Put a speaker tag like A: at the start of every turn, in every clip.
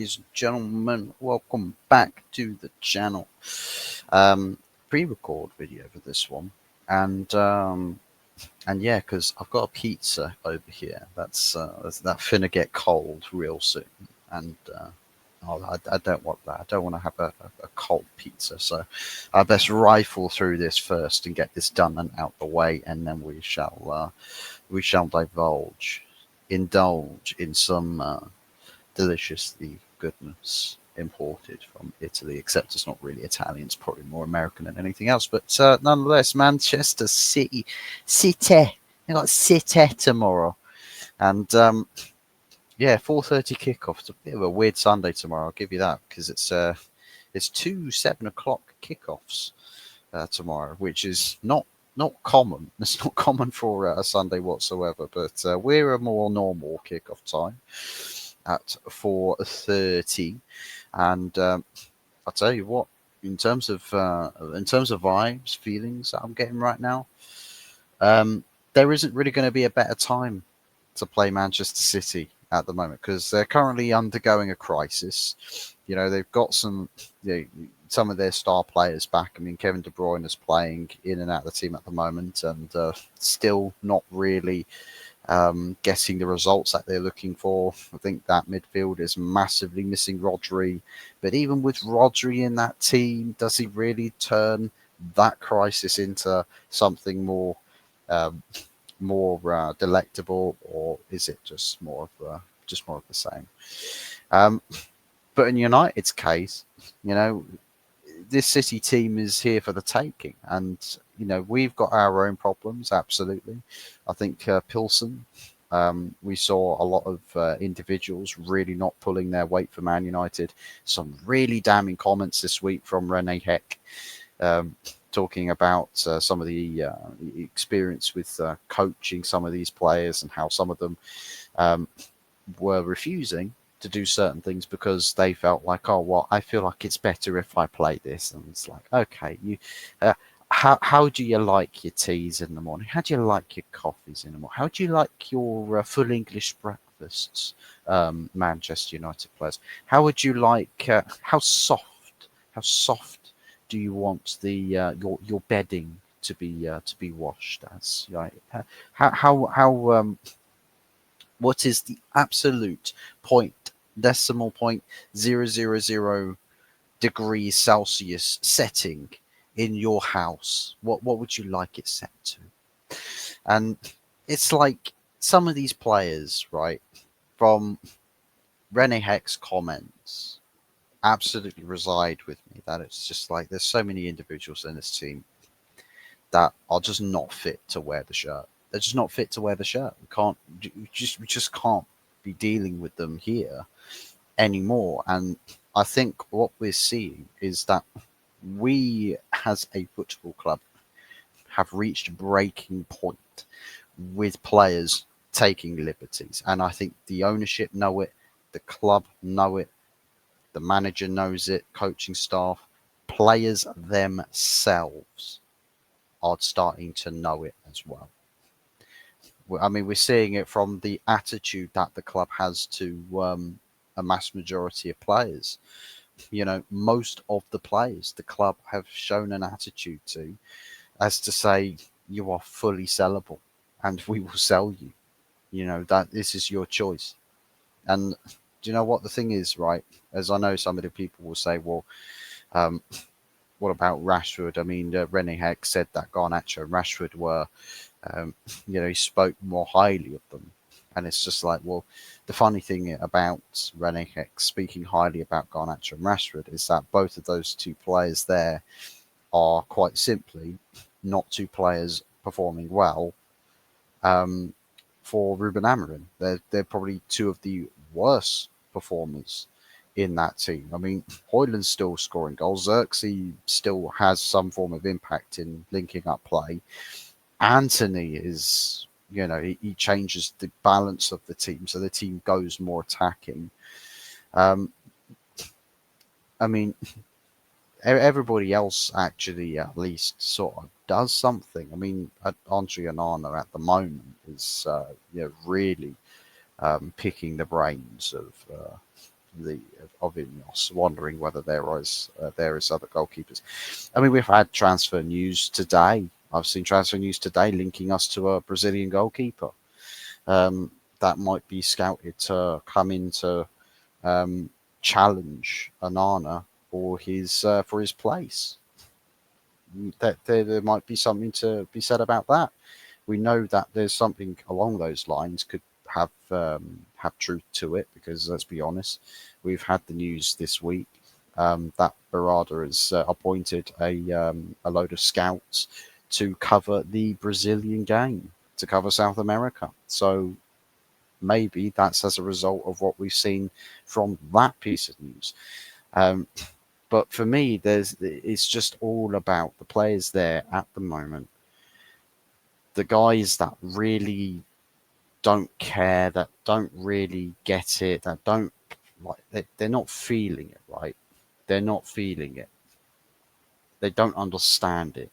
A: ladies and gentlemen. Welcome back to the channel. Pre-record video for this one, and yeah, because I've got a pizza over here that finna get cold real soon, and I don't want that. I don't want to have a cold pizza, so I best rifle through this first and get this done and out the way, and then we shall indulge in some deliciously goodness imported from Italy, except it's not really Italian, it's probably more American than anything else. But nonetheless, Manchester City, they got City tomorrow, and yeah, 4:30 kickoff. It's a bit of a weird Sunday tomorrow. I'll give you that because it's two 7 o'clock kickoffs tomorrow, which is not common. It's not common for a Sunday whatsoever, but we're a more normal kickoff time at 4:30, and I'll tell you what, in terms of vibes, feelings that I'm getting right now, there isn't really going to be a better time to play Manchester City at the moment because they're currently undergoing a crisis. They've got some of their star players back. I mean, Kevin De Bruyne is playing in and out of the team at the moment, and still not really getting the results that they're looking for. I think that midfield is massively missing Rodri. But even with Rodri in that team, does he really turn that crisis into something um, more delectable, or is it just more of the same? Um, but in United's case, you know, this City team is here for the taking, and we've got our own problems. Absolutely, I think Pilsen. We saw a lot of individuals really not pulling their weight for Man United. Some really damning comments this week from Rene Heck, um, talking about some of the experience with coaching some of these players and how some of them um, were refusing to do certain things because they felt like, oh, well, I feel like it's better if I play this. And it's like, okay, uh, how do you like your teas in the morning? How do you like your coffees in the morning? How do you like your full English breakfasts, Manchester United players? How would you like, how soft do you want the your bedding to be washed as? Right? How what is the absolute decimal point 000 degrees Celsius setting in your house? What would you like it set to? And it's like some of these players, right, from Rene Heck's comments absolutely reside with me, that it's just like there's so many individuals in this team that are just not fit to wear the shirt. They're just not fit to wear the shirt. We just can't be dealing with them here anymore. And I think what we're seeing is that we, as a football club, have reached breaking point with players taking liberties. And I think the ownership know it, the club know it, the manager knows it, coaching staff, players themselves are starting to know it as well. I mean, we're seeing it from the attitude that the club has to a mass majority of players. Most of the players the club have shown an attitude to, as to say, you are fully sellable and we will sell you. That this is your choice. And do you know what the thing is, right? As I know some of the people will say, well, um, what about Rashford? I mean, Rene Heck said that Garnacho and Rashford were, um, he spoke more highly of them. And it's just like, well, the funny thing about Rene Heck speaking highly about Garnacho and Rashford is that both of those two players there are quite simply not two players performing well um, for Ruben Amorim. They're probably two of the worst performers in that team. I mean, Hoyland's still scoring goals. Xerxes still has some form of impact in linking up play. Antony is, he changes the balance of the team, so the team goes more attacking. Um, I mean, everybody else actually at least sort of does something. I mean, Andre Onana at the moment is, really picking the brains of the of Ineos, wondering whether there is other goalkeepers. I mean, we've had transfer news today. I've seen transfer news today linking us to a Brazilian goalkeeper that might be scouted to come into challenge Anana for his place. That there might be something to be said about that. We know that there's something along those lines could have truth to it, because let's be honest, we've had the news this week that Barada has appointed a load of scouts to cover the Brazilian game, to cover South America. So maybe that's as a result of what we've seen from that piece of news. Um, but for me, it's just all about the players there at the moment, the guys that really don't care, that don't really get it, that don't they're not feeling it, right? They're not feeling it. They don't understand it.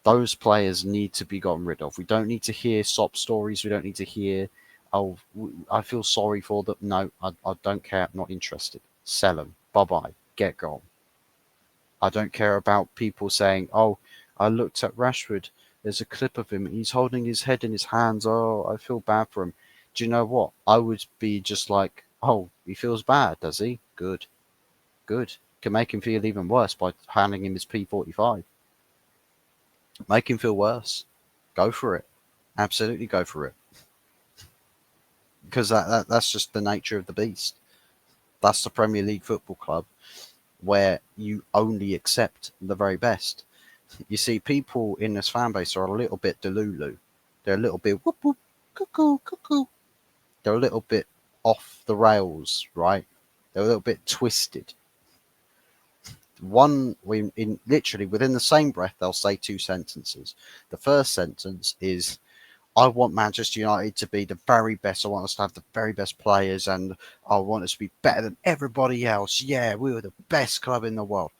A: Those players need to be gotten rid of. We don't need to hear sob stories. We don't need to hear, oh, I feel sorry for them. No, I don't care. I'm not interested. Sell them. Bye bye. Get gone. I don't care about people saying, oh, I looked at Rashford. There's a clip of him. He's holding his head in his hands. Oh, I feel bad for him. Do you know what? I would be just like, oh, he feels bad, does he? Good. Good. Can make him feel even worse by handing him his P45. Make him feel worse. Go for it. Absolutely go for it. Because that's just the nature of the beast. That's the Premier League Football Club, where you only accept the very best. You see, people in this fan base are a little bit delulu. They're a little bit whoop whoop, cuckoo, cuckoo. They're a little bit off the rails, right? They're a little bit twisted. In literally within the same breath, they'll say two sentences. The first sentence is, I want Manchester United to be the very best. I want us to have the very best players, and I want us to be better than everybody else. Yeah, we were the best club in the world.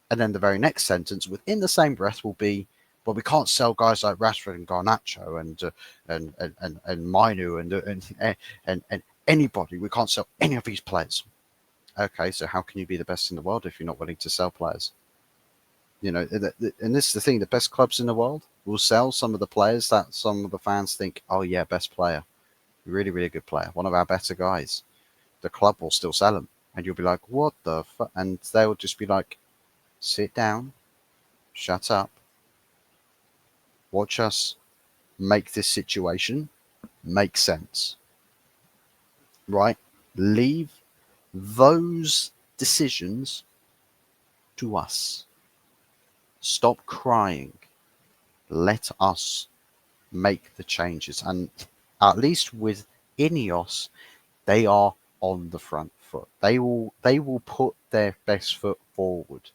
A: And then the very next sentence within the same breath will be, "Well, we can't sell guys like Rashford and Garnacho and Mainu and anybody. We can't sell any of these players." Okay, so how can you be the best in the world if you're not willing to sell players? You know, and this is the thing: the best clubs in the world will sell some of the players that some of the fans think, "Oh yeah, best player, really, really good player, one of our better guys." The club will still sell them, and you'll be like, "What the fuck?" And they'll just be like, "Sit down, shut up, watch us make this situation make sense, right? Leave those decisions to us. Stop crying. Let us make the changes." And at least with Ineos, they are on the front foot. They will put their best foot forward,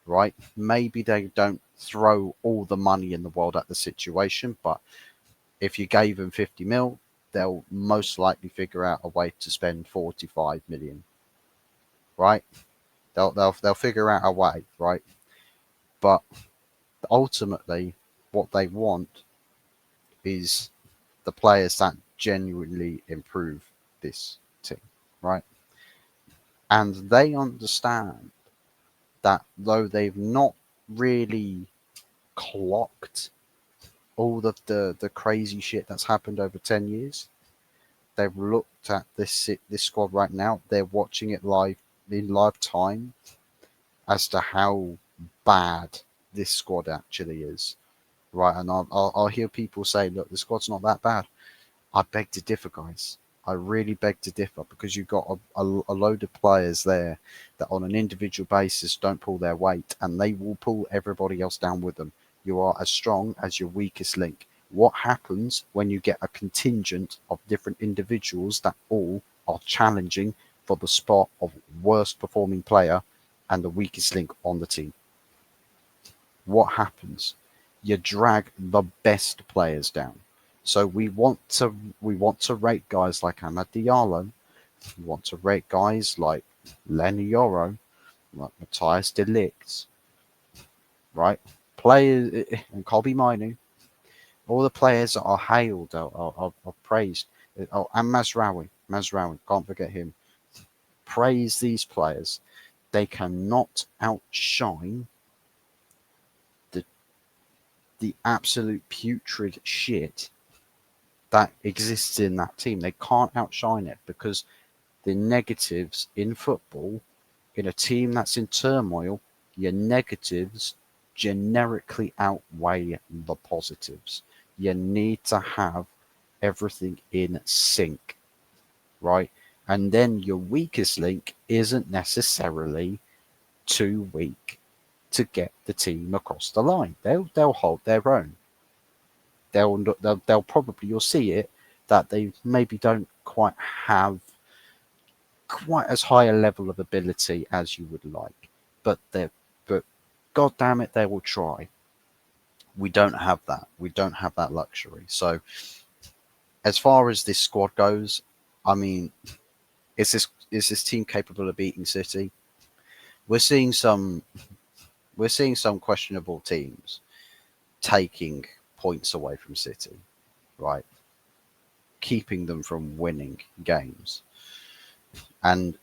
A: right? Maybe they don't throw all the money in the world at the situation, but if you gave them 50 mil, they'll most likely figure out a way to spend 45 million, right? They'll figure out a way, right? But ultimately, what they want is the players that genuinely improve this team, right? And they understand that though they've not really clocked all the crazy shit that's happened over 10 years, they've looked at this squad right now. They're watching it live in live time as to how bad this squad actually is, right? And I'll hear people say, "Look, the squad's not that bad." I beg to differ, guys. I really beg to differ, because you've got a load of players there that on an individual basis don't pull their weight, and they will pull everybody else down with them. You are as strong as your weakest link. What happens when you get a contingent of different individuals that all are challenging for the spot of worst performing player and the weakest link on the team? What happens? You drag the best players down. So we want to rate guys like Amad Diallo. We want to rate guys like Lenny Yoro, like Matthias de Ligt, right? Players and Colby Minu, all the players that are hailed, are praised. Oh, and Mazraoui, can't forget him. praise these players, they cannot outshine the absolute putrid shit that exists in that team. They can't outshine it because the negatives in football, in a team that's in turmoil, your negatives generically outweigh the positives. You need to have everything in sync, right? And then your weakest link isn't necessarily too weak to get the team across the line. They'll hold their own. They'll probably, you'll see it, that they maybe don't quite have quite as high a level of ability as you would like, but god damn it, they will try. We don't have that. We don't have that luxury. So as far as this squad goes, I mean, is this team capable of beating City? We're seeing some questionable teams taking points away from City, right? Keeping them from winning games. And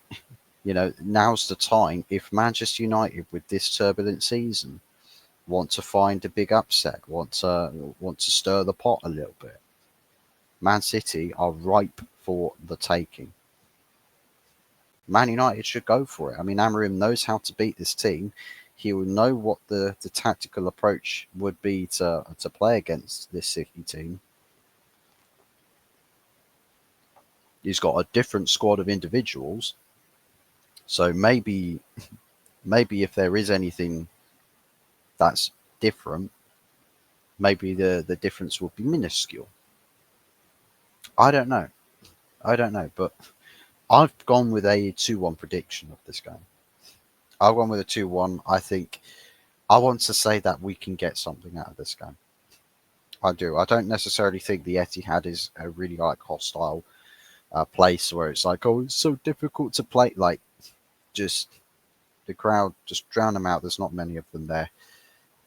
A: now's the time. If Manchester United, with this turbulent season, want to find a big upset, want to stir the pot a little bit, Man City are ripe for the taking. Man United should go for it. I mean, Amorim knows how to beat this team. He will know what the tactical approach would be to play against this City team. He's got a different squad of individuals. So maybe if there is anything that's different, maybe the difference will be minuscule. I don't know. But I've gone with a 2-1 prediction of this game. I've gone with a 2-1. I think I want to say that we can get something out of this game. I do. I don't necessarily think the Etihad is a really hostile place where it's like, oh, it's so difficult to play. Like, just the crowd, just drown them out. There's not many of them there.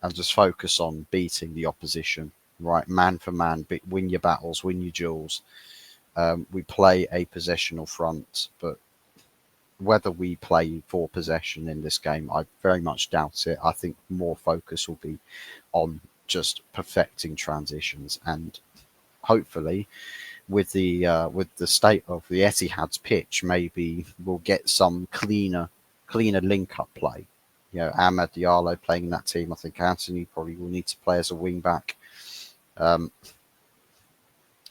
A: And just focus on beating the opposition, right? Man for man, win your battles, win your duels. We play a possessional front, but whether we play for possession in this game, I very much doubt it. I think more focus will be on just perfecting transitions, and hopefully, with the state of the Etihad's pitch, maybe we'll get some cleaner link-up play. Amad Diallo playing in that team. I think Anthony probably will need to play as a wing back.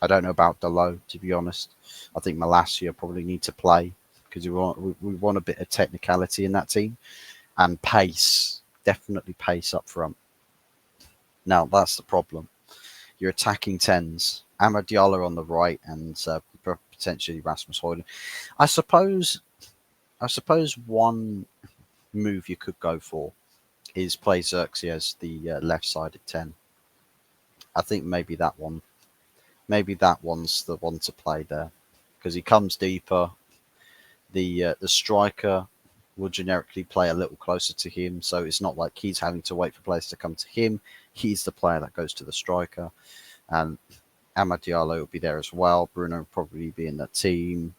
A: I don't know about Dalot, to be honest. I think Malacia probably need to play because we want a bit of technicality in that team, and pace, definitely pace up front. Now that's the problem. You're attacking tens. Amad Diallo on the right, and potentially Rasmus Højlund. I suppose one move you could go for is play Xerxes as the left-sided 10. I think maybe that one's the one to play there because he comes deeper. The striker will generically play a little closer to him, so it's not like he's having to wait for players to come to him. He's the player that goes to the striker, and Amad Diallo will be there as well. Bruno will probably be in the team.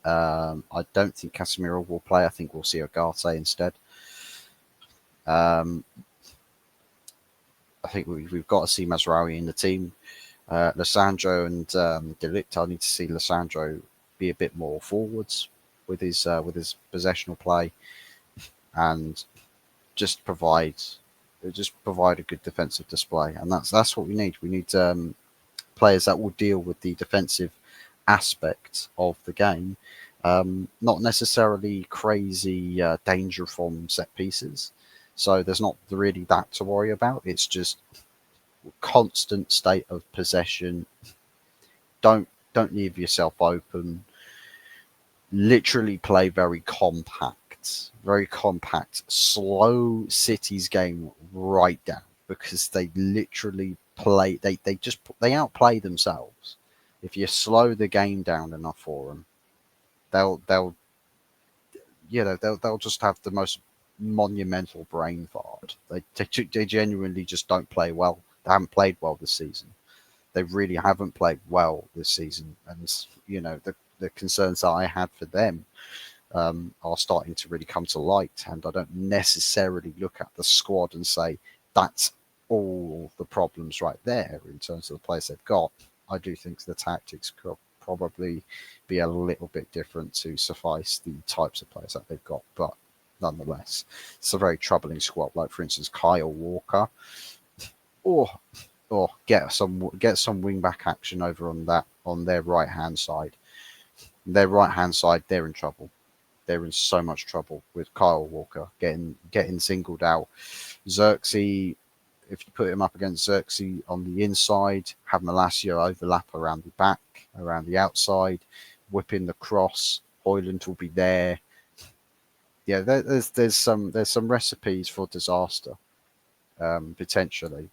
A: I don't think Casemiro will play. I think we'll see Ugarte instead. I think we've got to see Mazraoui in the team. Lissandro and De Ligt, I need to see Lissandro be a bit more forwards with his possessional play, and just provide a good defensive display. And that's what we need. We need players that will deal with the defensive aspect of the game, not necessarily crazy danger from set pieces. So there's not really that to worry about. It's just constant state of possession. Don't leave yourself open. Literally play very compact. Slow City's game right down, because they literally play. They outplay themselves. If you slow the game down enough for them, they'll just have the most monumental brain fart. They genuinely just don't play well. They haven't played well this season. They really haven't played well this season, and the concerns that I had for them are starting to really come to light. And I don't necessarily look at the squad and say that's all the problems right there in terms of the players they've got. I do think the tactics could probably be a little bit different to suffice the types of players that they've got, but nonetheless, it's a very troubling squad. Like for instance, Kyle Walker, or get some wing back action over on their right hand side. Their right hand side, they're in trouble. They're in so much trouble with Kyle Walker getting singled out. Xerxes, if you put him up against Xerxes on the inside, have Malacia overlap around the back, around the outside, whipping the cross. Højlund will be there. Yeah, there's some recipes for disaster, potentially,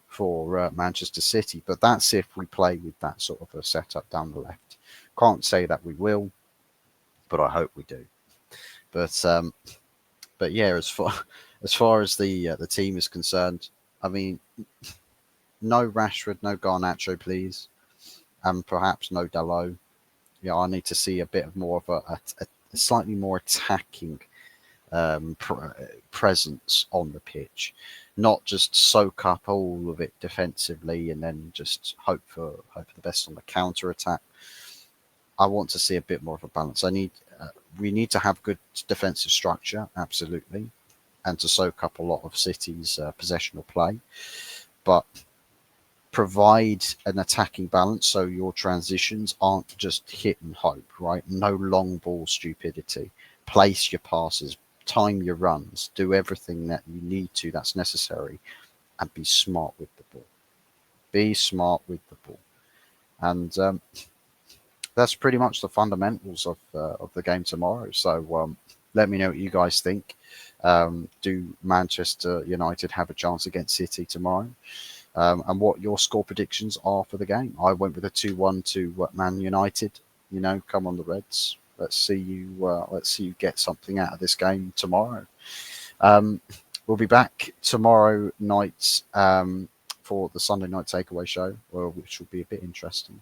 A: for Manchester City. But that's if we play with that sort of a setup down the left. Can't say that we will, but I hope we do. But yeah, as far as the team is concerned, I mean, no Rashford, no Garnacho, please, and perhaps no Dalot. Yeah, I need to see a bit of more of a slightly more attacking presence on the pitch, not just soak up all of it defensively and then just hope for the best on the counter attack. I want to see a bit more of a balance. We need to have good defensive structure, absolutely, and to soak up a lot of City's possessional play, but provide an attacking balance so your transitions aren't just hit and hope, right? No long ball stupidity. Place your passes, time your runs, do everything that you need to that's necessary, and be smart with the ball. Be smart with the ball. And that's pretty much the fundamentals of the game tomorrow. So let me know what you guys think. Do Manchester United have a chance against City tomorrow? And what your score predictions are for the game. I went with a 2-1 to Man United. Come on the Reds. Let's see you get something out of this game tomorrow. We'll be back tomorrow night for the Sunday night takeaway show, which will be a bit interesting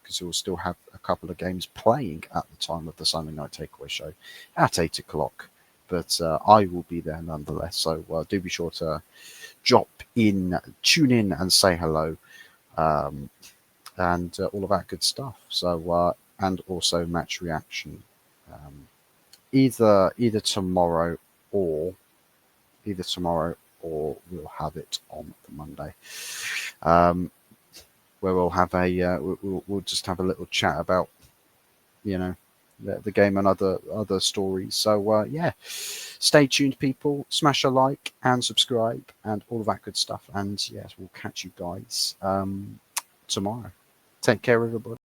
A: because we'll still have a couple of games playing at the time of the Sunday night takeaway show at 8 o'clock. But I will be there nonetheless. So do be sure to tune in and say hello, and all of that good stuff. So and also match reaction, either tomorrow or we'll have it on the Monday, where we'll have we'll just have a little chat about the game and other stories. So yeah, stay tuned, people. Smash a like and subscribe and all of that good stuff. And yes, we'll catch you guys tomorrow. Take care, everybody.